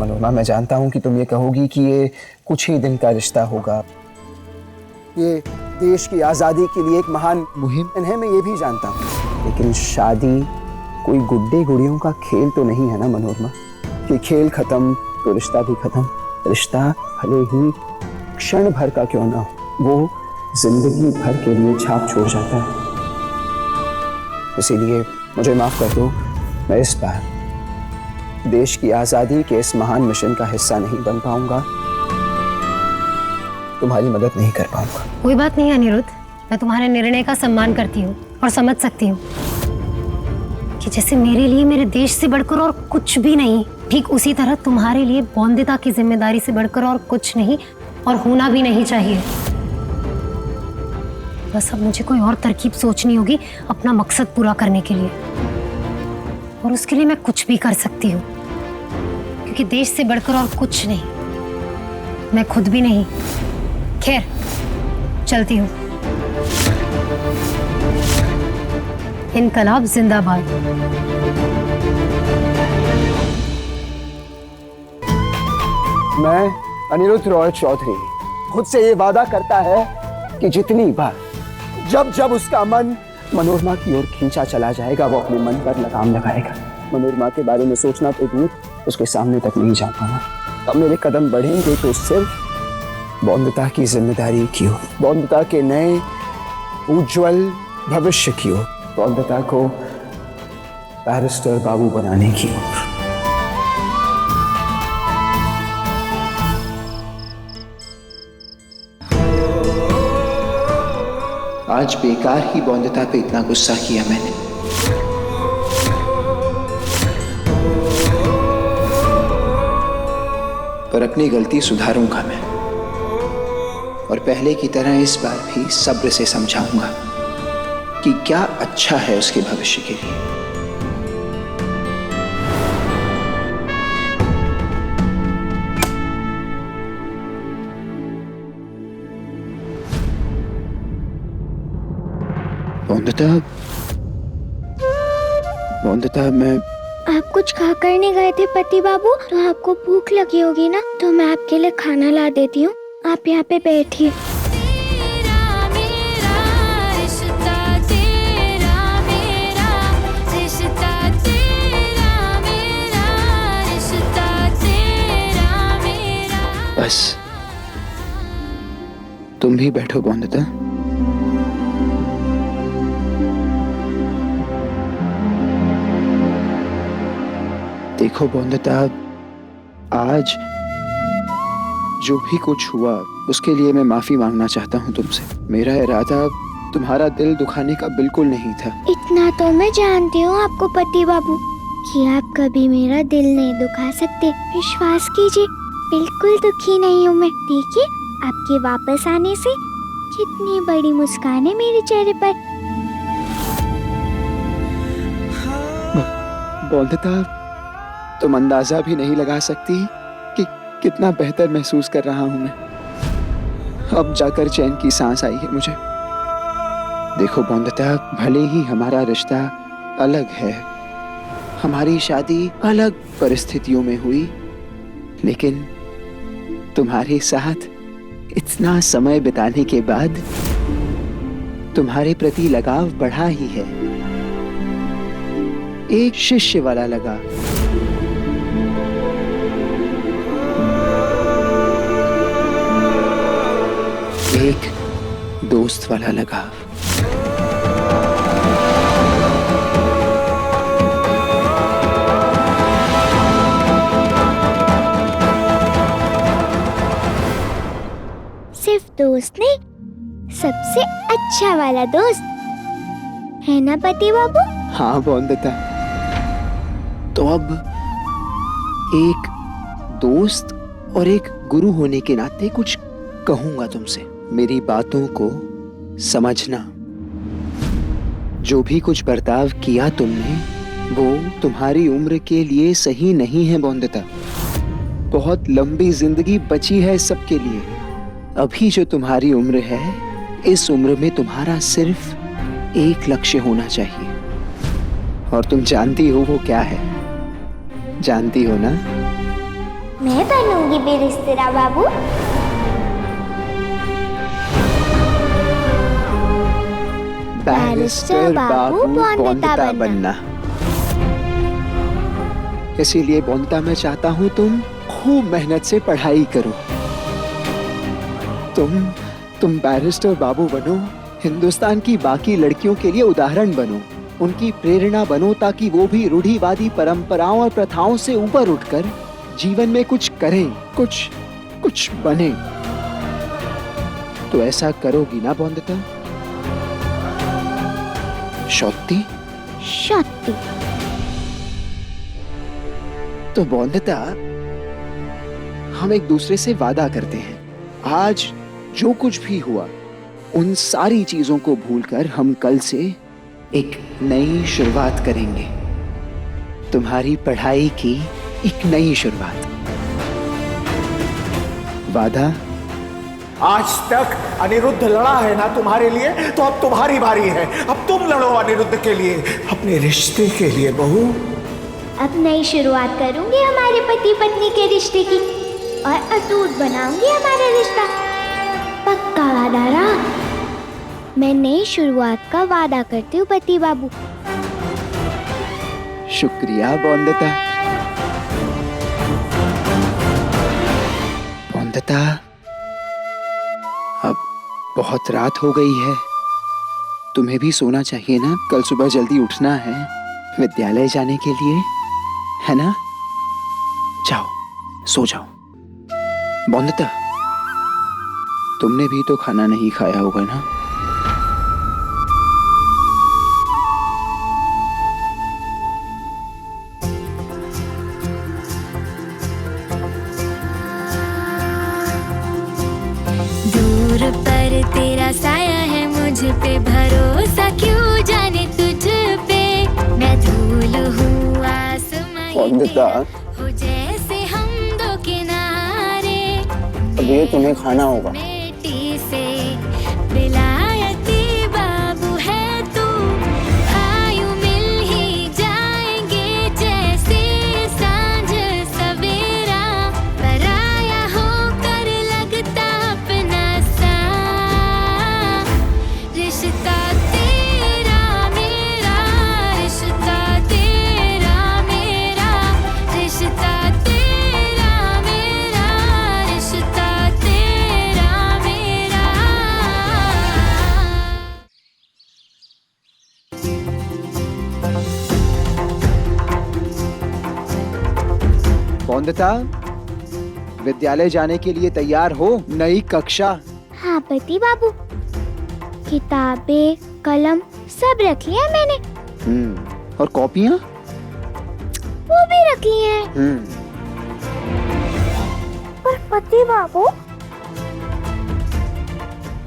मनोरमा, मैं जानता हूँ कि तुम ये कहोगी कि ये कुछ ही दिन का रिश्ता होगा, ये देश की आज़ादी के लिए एक महान मुहिम है, मैं ये भी जानता हूँ। लेकिन शादी कोई गुड्डे गुड़ियों का खेल तो नहीं है ना मनोरमा, कि खेल खत्म तो रिश्ता भी खत्म। रिश्ता भले ही क्षण भर का क्यों ना हो, वो जिंदगी भर के लिए छाप छोड़ जाता है। इसीलिए मुझे माफ कर दो, मैं इस बार देश की आजादी के इस महान मिशन का हिस्सा नहीं बन पाऊंगा, तुम्हारी मदद नहीं कर पाऊंगा। कोई बात नहीं अनिरुद्ध, मैं तुम्हारे निर्णय का सम्मान करती हूँ और समझ सकती हूँ कि जैसे मेरे लिए मेरे देश से बढ़कर और कुछ भी नहीं, ठीक उसी तरह तुम्हारे लिए बौंदिता की जिम्मेदारी से बढ़कर और कुछ नहीं और होना भी नहीं चाहिए। बस अब मुझे कोई और तरकीब सोचनी होगी अपना मकसद पूरा करने के लिए, और उसके लिए मैं कुछ भी कर सकती हूँ, क्योंकि देश से बढ़कर और कुछ नहीं, मैं खुद भी नहीं। खैर, चलती हूँ। इनकलाब जिंदाबाद। मैं अनिरुद्ध रॉय चौधरी खुद से ये वादा करता है कि जितनी बार जब जब उसका मन मनोरमा की ओर खींचा चला जाएगा, वो अपने मन पर लगाम लगाएगा। मनोरमा के बारे में सोचना तो दूर, उसके सामने तक नहीं जा पाना। अब मेरे कदम बढ़ेंगे तो सिर्फ बौंदिता की जिम्मेदारी की ओर, बौंदिता के नए उज्जवल भविष्य की ओर, बौंदिता को बैरिस्टर बाबू बनाने की ओर। आज बेकार ही बौंदिता पे इतना गुस्सा किया मैंने। पर अपनी गलती सुधारूंगा मैं, और पहले की तरह इस बार भी सब्र से समझाऊंगा कि क्या अच्छा है उसके भविष्य के लिए। बौंदिता, मैं आप कुछ खा कर नहीं गए थे पति बाबू? तो आपको भूख लगी होगी ना, तो मैं आपके लिए खाना ला देती हूँ। आप यहाँ पे बैठिए। बस तुम भी बैठो बौंदिता। देखो बौंदिता, आज जो भी कुछ हुआ उसके लिए मैं माफी मांगना चाहता हूँ तुमसे। मेरा इरादा तुम्हारा दिल दुखाने का बिल्कुल नहीं था। इतना तो मैं जानती हूँ आपको पति बाबू कि आप कभी मेरा दिल नहीं दुखा सकते। विश्वास कीजिए, बिल्कुल दुखी नहीं हूँ मैं। देखिए, आपके वापस आने से कितनी बड़ी मुस्कान है मेरे चेहरे पर। बौंदिता, तुम अंदाजा भी नहीं लगा सकती कि कितना बेहतर महसूस कर रहा हूं मैं। अब जाकर चैन की सांस आई है मुझे। देखो बौंदिता, भले ही हमारा रिश्ता अलग है, हमारी शादी अलग परिस्थितियों में हुई, लेकिन तुम्हारे साथ इतना समय बिताने के बाद तुम्हारे प्रति लगाव बढ़ा ही है, एक शिष्य वाला लगाव। एक दोस्त वाला लगाव। सिर्फ दोस्त नहीं, सबसे अच्छा वाला दोस्त है ना पति बाबू? हाँ बौंदिता, तो अब एक दोस्त और एक गुरु होने के नाते कुछ कहूंगा तुमसे। मेरी बातों को समझना। जो भी कुछ बर्ताव किया तुमने, वो तुम्हारी उम्र के लिए सही नहीं है बौंदिता। बहुत लंबी जिंदगी बची है सबके लिए। अभी जो तुम्हारी उम्र है, इस उम्र में तुम्हारा सिर्फ एक लक्ष्य होना चाहिए, और तुम जानती हो वो क्या है? जानती हो ना? मैं बनूंगी बैरिस्टर बाबू। बैरिस्टर बाबू बोंदता बनना। इसीलिए बोंदता मैं चाहता हूँ तुम खूब मेहनत से पढ़ाई करो। तुम बैरिस्टर बाबू बनो, हिंदुस्तान की बाकी लड़कियों के लिए उदाहरण बनो, उनकी प्रेरणा बनो, ताकि वो भी रूढ़िवादी परंपराओं और प्रथाओं से ऊपर उठकर जीवन में कुछ करें, कुछ बने। तो ऐसा करोगी ना बोंदता? शक्ति शक्ति। तो बोंदता, हम एक दूसरे से वादा करते हैं, आज जो कुछ भी हुआ उन सारी चीजों को भूलकर हम कल से एक नई शुरुआत करेंगे, तुम्हारी पढ़ाई की एक नई शुरुआत। वादा? आज तक अनिरुद्ध लड़ा है ना तुम्हारे लिए, तो अब तुम्हारी बारी है। अब तुम लड़ो अनिरुद्ध के लिए, अपने रिश्ते के लिए बहू। अब नई शुरुआत करूंगी हमारे पति पत्नी के रिश्ते की, और अटूट बनाऊंगी हमारा रिश्ता। पक्का वादा रहा। मैं नई शुरुआत का वादा करती हूँ पति बाबू। शुक्रिया बोंदता। बोंदता, अब बहुत रात हो गई है, तुम्हें भी सोना चाहिए ना। कल सुबह जल्दी उठना है विद्यालय जाने के लिए, है ना? जाओ, सो जाओ। बोंदता, तुमने भी तो खाना नहीं खाया होगा ना? दूर पर तेरा साया है, मुझ पे भरोसा क्यों जाने तुझ पे। मैं धूल हूँ आसमां बोंदता, हो जैसे हम दो किनारे। अब ये तुम्हें खाना होगा। बेटी से विलायती बाबू है तू, आयु मिल ही जाएंगे जैसे सांझ सवेरा। पराया होकर लगता अपना सा, रिश्ता तेरा मेरा, रिश्ता तेरा मेरा, रिश्ता तेरा मेरा, रिश्ता तेरा मेरा। बोंदता, विद्यालय जाने के लिए तैयार हो? नई कक्षा। हाँ पति बाबू, किताबें कलम सब रख लिया मैंने। और कॉपियाँ? वो भी रख लिए हैं। पर पति बाबू,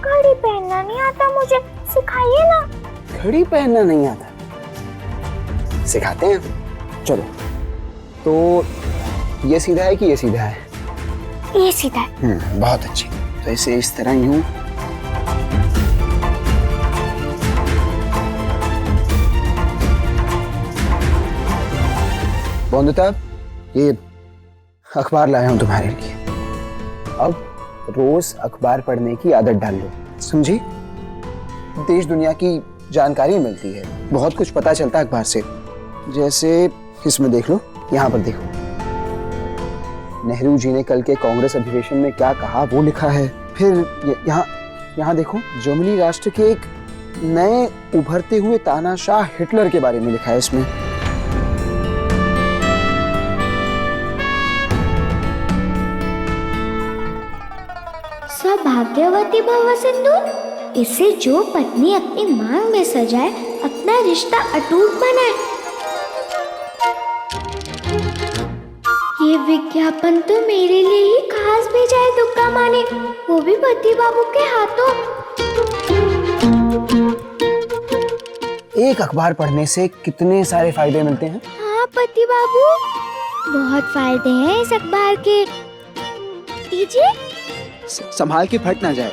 घड़ी पहनना नहीं आता मुझे, सिखाइए ना। घड़ी पहनना नहीं आता? सिखाते हैं, चलो। तो ये सीधा है कि ये सीधा है? ये सीधा है। बहुत अच्छी। तो इसे इस तरह यूं बोंदता, ये अखबार लाया हूं तुम्हारे लिए। अब रोज अखबार पढ़ने की आदत डाल लो, समझी? देश दुनिया की जानकारी मिलती है, बहुत कुछ पता चलता है अखबार से। जैसे इसमें देख लो, यहाँ पर देखो, नेहरू जी ने कल के कांग्रेस अधिवेशन में क्या कहा वो लिखा है। फिर यहाँ देखो, जर्मनी राष्ट्र के एक नए उभरते हुए तानाशाह हिटलर के बारे में लिखा है इसमें। सौभाग्यवती भव सिंधु, इससे जो पत्नी अपनी मांग में सजाए, अपना रिश्ता अटूट बनाए। ये विज्ञापन तो मेरे लिए ही खास भेजा है दुर्गा माँ ने, वो भी पति बाबू के हाथों। एक अखबार पढ़ने से कितने सारे फायदे मिलते हैं। हाँ पति बाबू, बहुत फायदे हैं इस अखबार के। दीजिए। संभाल के फट ना जाए।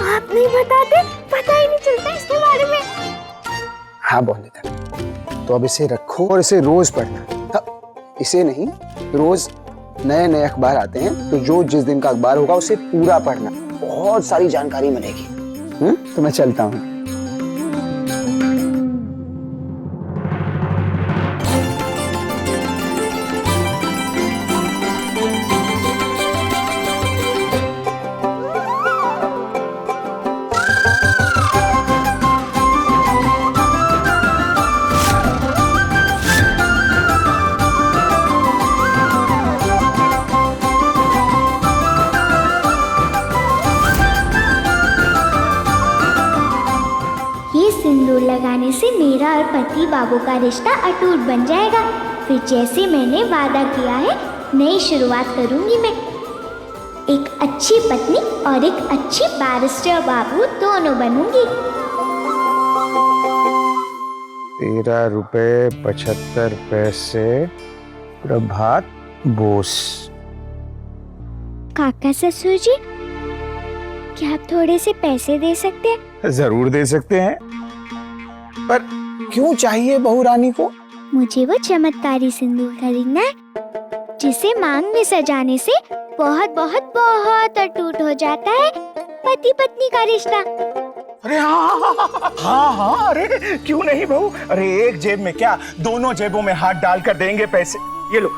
आप नहीं बताते, पता ही नहीं चलता इसके बारे में। हाँ बोंदता, तो अब इसे रखो और इसे रोज पढ़ना। इसे नहीं, रोज नए नए अखबार आते हैं, तो जो जिस दिन का अखबार होगा उसे पूरा पढ़ना, बहुत सारी जानकारी मिलेगी। तो मैं चलता हूँ। सिंदूर लगाने से मेरा और पति बाबू का रिश्ता अटूट बन जाएगा। फिर जैसे मैंने वादा किया है, नई शुरुआत करूंगी मैं। एक अच्छी पत्नी और एक अच्छी बैरिस्टर बाबू दोनों बनूंगी। 13 रुपए 75 पैसे प्रभात बोस। काका ससुर जी, क्या आप थोड़े से पैसे दे सकते हैं? जरूर दे सकते हैं, पर क्यों चाहिए बहू रानी को? मुझे वो चमत्कारी सिंदूर खरीदना है, जिसे मांग में सजाने से बहुत बहुत बहुत अटूट हो जाता है पति पत्नी का रिश्ता। अरे हाँ, अरे क्यों नहीं बहू। अरे एक जेब में क्या, दोनों जेबों में हाथ डालकर देंगे पैसे। ये लो,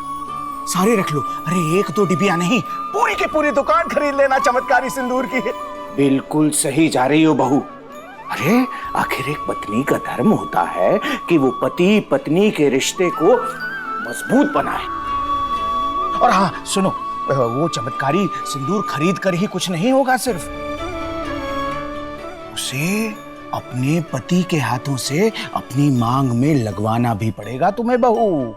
सारे रख लो। अरे एक दो डिबिया नहीं, पूरी की पूरी दुकान खरीद लेना चमत्कारी सिंदूर की। बिल्कुल सही जा रही हो बहू। अरे आखिर एक पत्नी का धर्म होता है कि वो पति पत्नी के रिश्ते को मजबूत बनाए। और हाँ सुनो, वो चमत्कारी सिंदूर खरीद कर ही कुछ नहीं होगा, सिर्फ उसे अपने पति के हाथों से अपनी मांग में लगवाना भी पड़ेगा तुम्हें बहू।